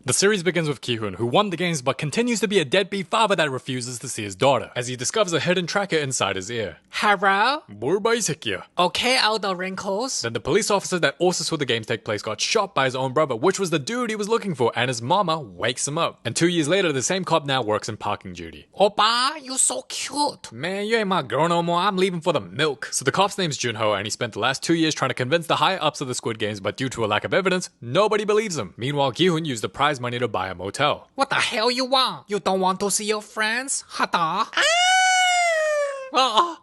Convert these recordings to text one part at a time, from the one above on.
The series begins with Ki-hoon, who won the games but continues to be a deadbeat father that refuses to see his daughter, as he discovers a hidden tracker inside his ear. Hello? 뭘 봐, 이 새끼야? Okay, all the wrinkles. Then the police officer that also saw the games take place got shot by his own brother, which was the dude he was looking for, and his mama wakes him up. And 2 years later, the same cop now works in parking duty. Oppa, you so cute. Man, you ain't my girl no more, I'm leaving for the milk. So the cop's name's Junho, and he spent the last 2 years trying to convince the higher-ups of the Squid Games, but due to a lack of evidence, nobody believes him. Meanwhile, Ki-hoon used the prize money to buy a motel. What the hell you want? You don't want to see your friends? Hada?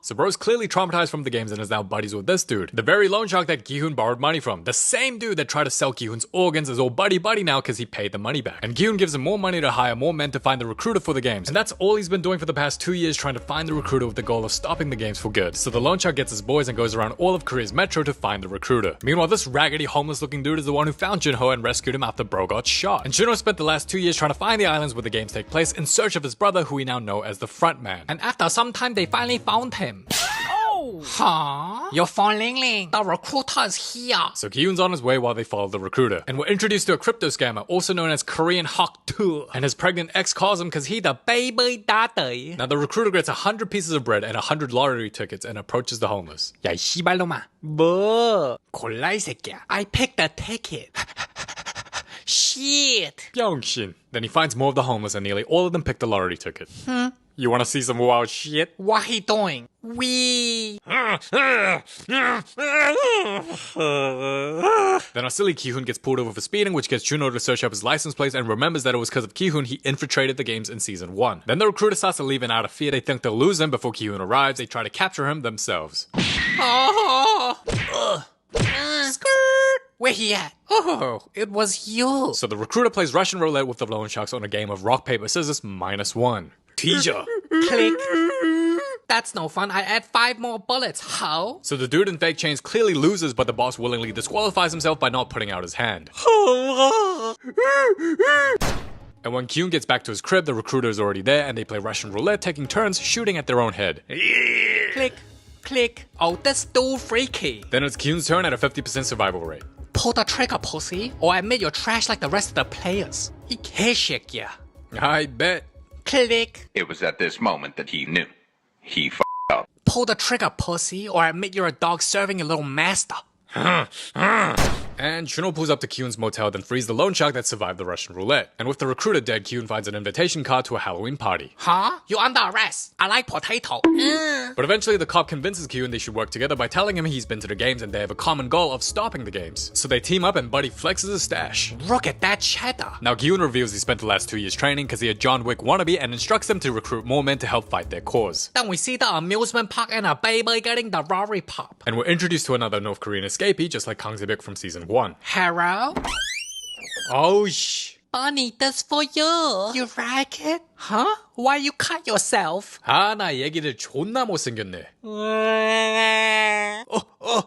So bro's clearly traumatized from the games and is now buddies with this dude. The very loan shark that Ki-hoon borrowed money from. The same dude that tried to sell Ki-hoon's organs is all buddy-buddy now because he paid the money back. And Ki-hoon gives him more money to hire more men to find the recruiter for the games. And that's all he's been doing for the past 2 years, trying to find the recruiter with the goal of stopping the games for good. So the loan shark gets his boys and goes around all of Korea's metro to find the recruiter. Meanwhile, this raggedy homeless looking dude is the one who found Junho and rescued him after bro got shot. And Junho spent the last 2 years trying to find the islands where the games take place in search of his brother, who we now know as the front man. And after some time, they finally found him. Huh? Your phone Ling. The recruiter is here. So Ki-hoon's on his way while they follow the recruiter. And we're introduced to a crypto scammer, also known as Korean Hawk 2. And his pregnant ex calls him because he the baby daddy. Now the recruiter gets 100 pieces of bread and 100 lottery tickets and approaches the homeless. 야, 이 씨발놈아. 뭐? 골라, 이 새끼야. I picked the ticket. Shit. Byung-shin. Then he finds more of the homeless and nearly all of them pick the lottery ticket. You wanna see some wild shit? What he doing? We. Then our silly Ki-hoon gets pulled over for speeding, which gets Junho to search up his license plates and remembers that it was because of Ki-hoon he infiltrated the games in season 1. Then the recruiter starts to leave, and out of fear they think they'll lose him before Ki-hoon arrives. They try to capture him themselves. Skirt. Where he at? Oh, it was you. So the recruiter plays Russian roulette with the loan sharks on a game of rock, paper, scissors -1. Teaser. Click. That's no fun. I add 5 more bullets. How? So the dude in fake chains clearly loses, but the boss willingly disqualifies himself by not putting out his hand. And when Ki-hoon gets back to his crib, the recruiter is already there, and they play Russian roulette, taking turns shooting at their own head. Click. Click. Oh, that's too freaky. Then it's Ki-hoon's turn at a 50% survival rate. Pull the trigger, pussy, or admit you're trash like the rest of the players. 이 개새끼야. I bet. Click. It was at this moment that he knew. He f***ed up. Pull the trigger, pussy, or admit you're a dog serving your little master. And Junho pulls up to Ki-hoon's motel, then frees the loan shark that survived the Russian roulette. And with the recruiter dead, Ki-hoon finds an invitation card to a Halloween party. Huh? You under arrest. I like potato. But eventually the cop convinces Ki-hoon they should work together by telling him he's been to the games and they have a common goal of stopping the games. So they team up and Buddy flexes his stash. Look at that cheddar. Now Ki-hoon reveals he spent the last 2 years training because he a John Wick wannabe and instructs them to recruit more men to help fight their cause. Then we see the amusement park and a baby getting the Rory pop. And we're introduced to another North Korean escapee just like Kang Se-byuk from season 1. Hello? Oh shh. Bunny, this for you. You like it? Huh? Why you cut yourself? 아, 나 얘기를 존나 못생겼네.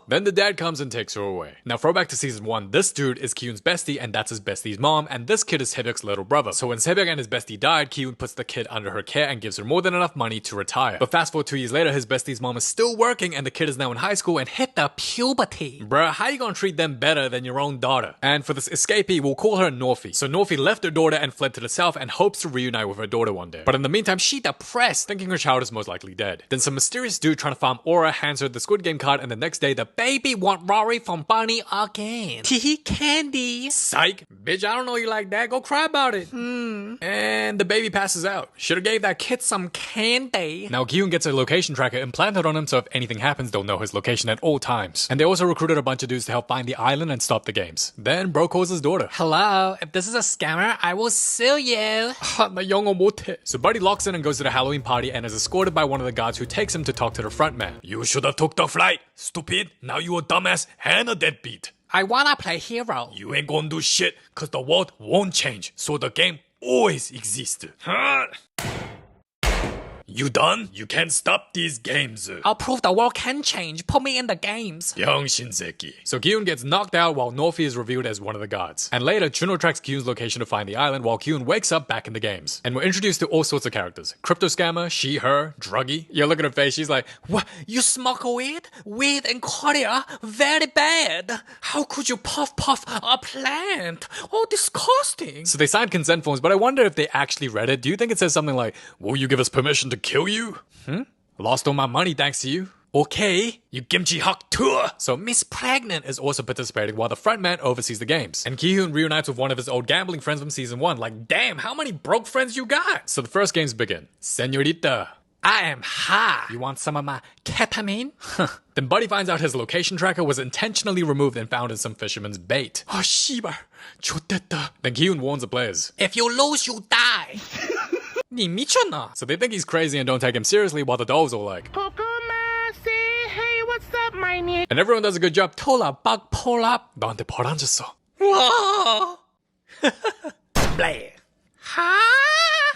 Then the dad comes and takes her away. Now throwback to season 1, this dude is Ki-hoon's bestie and that's his bestie's mom, and this kid is Se-byuk's little brother. So when Se-byuk and his bestie died, Ki-hoon puts the kid under her care and gives her more than enough money to retire. But fast forward 2 years later, his bestie's mom is still working and the kid is now in high school and hit the puberty. Bruh, how you gonna treat them better than your own daughter? And for this escapee, we'll call her Norfi. So Norfi left her daughter and fled to the south and hopes to reunite with her daughter one day. But in the meantime, she depressed, thinking her child is most likely dead. Then some mysterious dude trying to farm aura hands her the Squid Game card, and the next day the baby want Rory from Bunny again. Tee candy. Psych. Bitch, I don't know you like that. Go cry about it. And the baby passes out. Should've gave that kid some candy. Now Ki-hoon gets a location tracker implanted on him, so if anything happens, they'll know his location at all times. And they also recruited a bunch of dudes to help find the island and stop the games. Then bro calls his daughter. Hello, if this is a scammer, I will sue you. 나 영어 못해. So Buddy locks in and goes to the Halloween party and is escorted by one of the guards who takes him to talk to the front man. You should have took the flight, stupid. Now you a dumbass and a deadbeat. I wanna play hero. You ain't gonna do shit, cause the world won't change, so the game always exists. You done? You can't stop these games. I'll prove the world can change. Put me in the games. 병신새끼. So Kyun gets knocked out while Norfi is revealed as one of the gods. And later, Juno tracks Kyun's location to find the island while Kyun wakes up back in the games. And we're introduced to all sorts of characters. Crypto scammer, she, her, druggie. Yeah, look at her face. She's like, what? You smoke weed? Weed in Korea? Very bad. How could you puff a plant? Oh, disgusting. So they signed consent forms, but I wonder if they actually read it. Do you think it says something like, will you give us permission to kill you? Lost all my money thanks to you. Okay, you kimchi hak tour. So Miss Pregnant is also participating while the frontman oversees the games. And Ki-hoon reunites with one of his old gambling friends from season 1. Like, damn, how many broke friends you got? So the first games begin. Senorita. I am high. You want some of my ketamine? Then Buddy finds out his location tracker was intentionally removed and found in some fisherman's bait. Oh, 씨발. 좋댔다. Then Ki-hoon warns the players. If you lose, you die. 니 미쳤나? So they think he's crazy and don't take him seriously while the dolls are like, Kokoma, say hey, what's up, my nigga? and everyone does a good job. 톨라 빡 폴랍. 너한테 벌 안 줬어. 와. Blair. 하.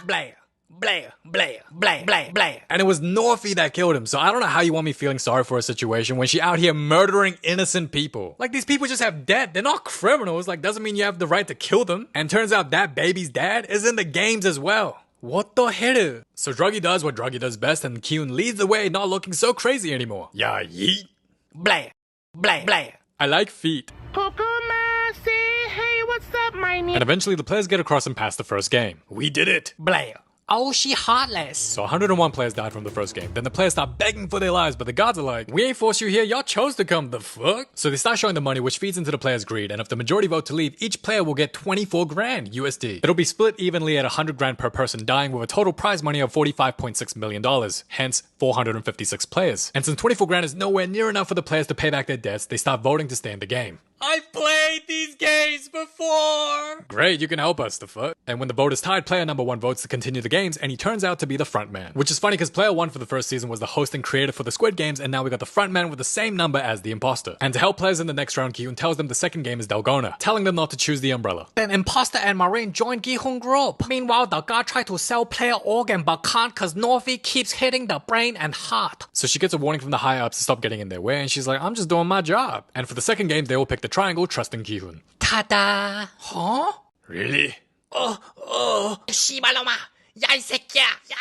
Blair. Blair, Blair, Blair, Blair, Blair. And it was Norfi that killed him, so I don't know how you want me feeling sorry for a situation when she out here murdering innocent people. Like, these people just have debt. They're not criminals. Like, doesn't mean you have the right to kill them. And turns out that baby's dad is in the games as well. What the hell? So Druggy does what Druggy does best, and Kyun leads the way, not looking so crazy anymore. Yeah, yeet. Blair, Blair, Blair. I like feet. Kokoma, say hey, what's up, my nigga? And eventually the players get across and pass the first game. We did it. Blair. Oh, she heartless. So 101 players died from the first game. Then the players start begging for their lives, but the gods are like, we ain't forced you here, y'all chose to come, the fuck? So they start showing the money, which feeds into the players' greed, and if the majority vote to leave, each player will get 24 grand USD. It'll be split evenly at 100 grand per person dying with a total prize money of $45.6 million, hence 456 players. And since 24 grand is nowhere near enough for the players to pay back their debts, they start voting to stay in the game. I've played these games before. Great, you can help us, the fuck. And when the vote is tied, player number 1 votes to continue the games, and he turns out to be the frontman. Which is funny because player 1 for the first season was the host and creator for the Squid Games, and now we got the frontman with the same number as the imposter. And to help players in the next round, Ki-hoon tells them the second game is Dalgona, telling them not to choose the umbrella. Then Imposter and Marine join Gi-hoon group. Meanwhile, the guy tried to sell player organ but can't cause Norfi keeps hitting the brain and heart. So she gets a warning from the higher-ups to stop getting in their way, and she's like, I'm just doing my job. And for the second game, they all pick the triangle, trusting Ki-hoon. Ta-da! Huh? Really? 씨발놈아! 야, 이 새끼야! 야!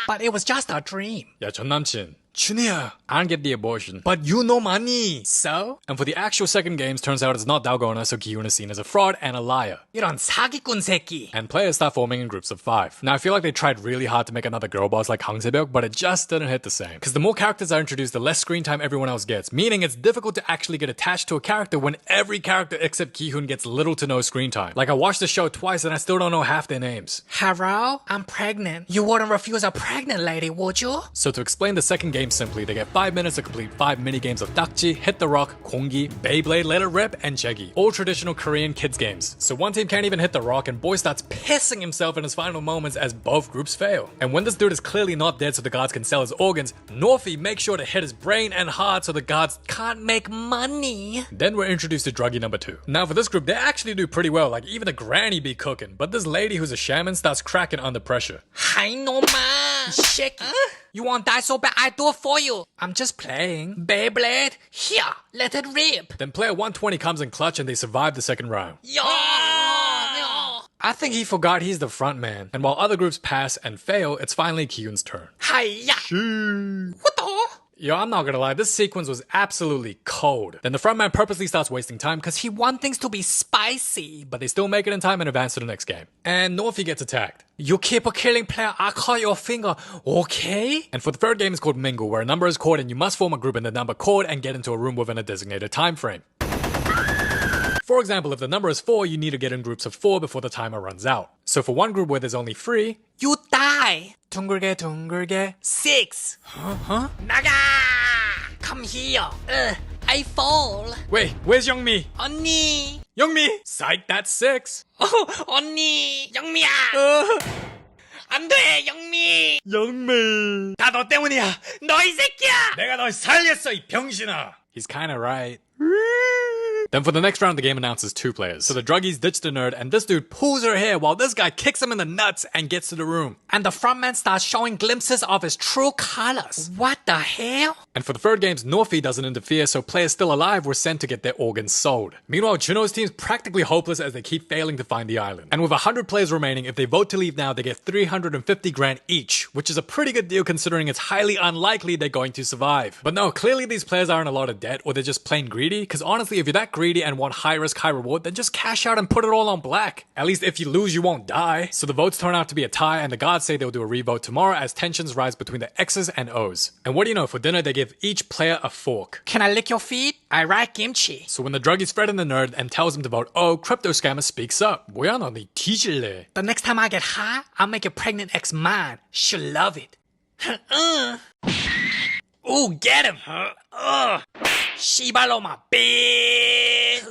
But it was just a dream. 야, 전 남친. Chunia, I don't get the abortion. But you know money. So? And for the actual second games, turns out it's not Dalgona, so Ki-hoon is seen as a fraud and a liar. 이런 사기꾼 새끼. And players start forming in groups of 5. Now I feel like they tried really hard to make another girl boss like Hang Se-byuk, but it just didn't hit the same. Because the more characters are introduced, the less screen time everyone else gets, meaning it's difficult to actually get attached to a character when every character except Ki-hoon gets little to no screen time. Like I watched the show twice and I still don't know half their names. Hello? I'm pregnant. You wouldn't refuse a pregnant lady, would you? So to explain the second game simply, they get 5 minutes to complete 5 mini-games of Dakji, Hit the Rock, Kongi, Beyblade, Let It Rip, and Jegi. All traditional Korean kids games. So one team can't even hit the rock and boy starts pissing himself in his final moments as both groups fail. And when this dude is clearly not dead so the gods can sell his organs, Norfi makes sure to hit his brain and heart so the gods can't make money. Then we're introduced to Druggy number 2. Now for this group, they actually do pretty well, like even the granny be cooking, but this lady who's a shaman starts cracking under pressure. Hi, Noma! Shaky. You want die so bad, I do it for you. I'm just playing. Beyblade, here, let it rip. Then player 120 comes in clutch and they survive the second round. Yo! I think he forgot he's the front man. And while other groups pass and fail, it's finally Ki-hoon's turn. Hiya! What the? Yo, I'm not gonna lie, this sequence was absolutely cold. Then the frontman purposely starts wasting time because he wants things to be spicy, but they still make it in time and advance to the next game. And Norfi gets attacked. You keep a killing player, I cut your finger, okay? And for the third game is called Mingle, where a number is called and you must form a group in the number called and get into a room within a designated time frame. For example, if the number is 4, you need to get in groups of 4 before the timer runs out. So for one group where there's only 3, you die. 둥글게 6. Huh? 나가! Come here. I fall. Wait, where's Youngmi? 언니. Youngmi! Psych, that's 6. 언니. 영미야. 안 돼, 영미. Youngmi. 다 너 때문이야. 너 이 새끼야. 내가 널 살렸어, 이 병신아. He's kinda right. Then for the next round, the game announces 2 players. So the druggies ditch the nerd, and this dude pulls her hair while this guy kicks him in the nuts and gets to the room. And the frontman starts showing glimpses of his true colors. What the hell? And for the third games, Norfie doesn't interfere, so players still alive were sent to get their organs sold. Meanwhile, Juno's team's practically hopeless as they keep failing to find the island. And with 100 players remaining, if they vote to leave now, they get 350 grand each, which is a pretty good deal considering it's highly unlikely they're going to survive. But no, clearly these players are in a lot of debt, or they're just plain greedy, because honestly, if you're that greedy and want high risk, high reward, then just cash out and put it all on black. At least if you lose, you won't die. So the votes turn out to be a tie, and the gods say they'll do a revote tomorrow as tensions rise between the X's and O's. And what do you know, for dinner they give each player a fork. Can I lick your feet? I like kimchi. So when the druggies threaten the nerd and tells him to vote O, Crypto Scammer speaks up. 뭐야 너, 네 뒤질래. The next time I get high, I'll make your pregnant ex mine. She'll love it. Ooh, get him! Shibalo my bitch!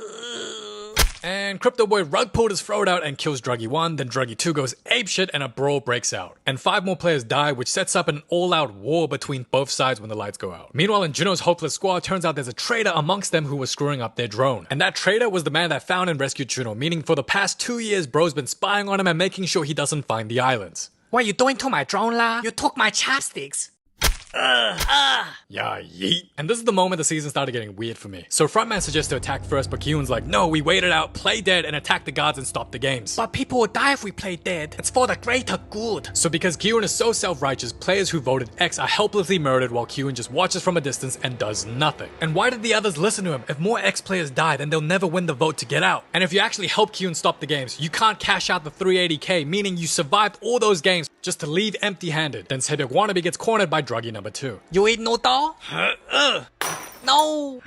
And Crypto Boy rug pulled his throat out and kills Druggy 1, then Druggy 2 goes apeshit and a brawl breaks out. And 5 more players die, which sets up an all-out war between both sides when the lights go out. Meanwhile, in Juno's hopeless squad, turns out there's a traitor amongst them who was screwing up their drone. And that traitor was the man that found and rescued Juno, meaning for the past 2 years, bro's been spying on him and making sure he doesn't find the islands. What you doing to my drone, la? You took my chopsticks. Yeah, yeet. And this is the moment the season started getting weird for me. So Frontman suggests to attack first, but Kyun's like, no, we waited out, play dead, and attack the gods and stop the games. But people will die if we play dead. It's for the greater good. So because Kyun is so self-righteous, players who voted X are helplessly murdered while Kyun just watches from a distance and does nothing. And why did the others listen to him? If more X players die, then they'll never win the vote to get out. And if you actually help Kyun stop the games, you can't cash out the 380k, meaning you survived all those games just to leave empty-handed. Then Sebyeok Wannabe gets cornered by Druggy number 2. You eat noodle? No.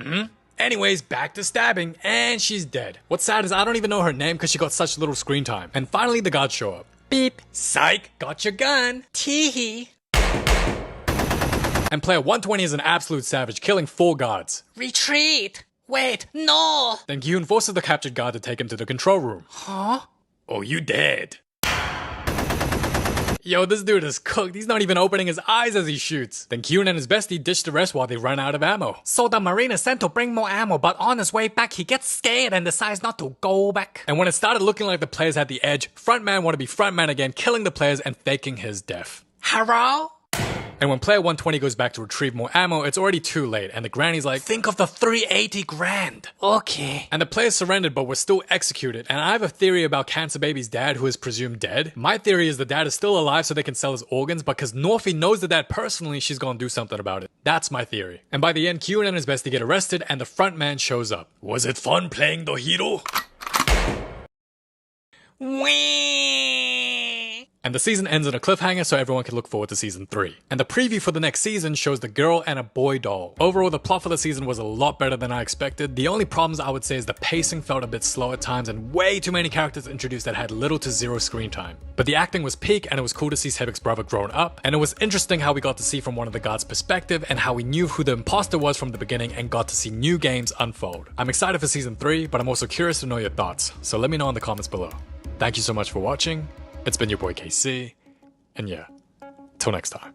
Anyways, back to stabbing, and she's dead. What's sad is I don't even know her name because she got such little screen time. And finally the gods show up. Beep. Psych, got your gun. Teehee. And player 120 is an absolute savage, killing 4 gods. Retreat. Wait, no. Then Kyun forces the captured god to take him to the control room. Huh? Oh, you dead. Yo, this dude is cooked. He's not even opening his eyes as he shoots. Then Kyun and his bestie ditch the rest while they run out of ammo. So the Marine is sent to bring more ammo, but on his way back, he gets scared and decides not to go back. And when it started looking like the players had the edge, Frontman wanted to be Frontman again, killing the players and faking his death. Hello? And when player 120 goes back to retrieve more ammo, it's already too late, and the granny's like, think of the 380 grand. Okay. And the players surrendered but were still executed, and I have a theory about Cancer Baby's dad who is presumed dead. My theory is the dad is still alive so they can sell his organs, but because Norfie knows the dad personally, she's gonna do something about it. That's my theory. And by the end, Kyun and his bestie get arrested, and the front man shows up. Was it fun playing the hero? Whee! And the season ends on a cliffhanger so everyone can look forward to season 3. And the preview for the next season shows the girl and a boy doll. Overall, the plot for the season was a lot better than I expected. The only problems I would say is the pacing felt a bit slow at times and way too many characters introduced that had little to zero screen time. But the acting was peak and it was cool to see Sebyeok's brother grown up. And it was interesting how we got to see from one of the gods' perspective and how we knew who the imposter was from the beginning and got to see new games unfold. I'm excited for season 3, but I'm also curious to know your thoughts. So let me know in the comments below. Thank you so much for watching. It's been your boy KC, and yeah, till next time.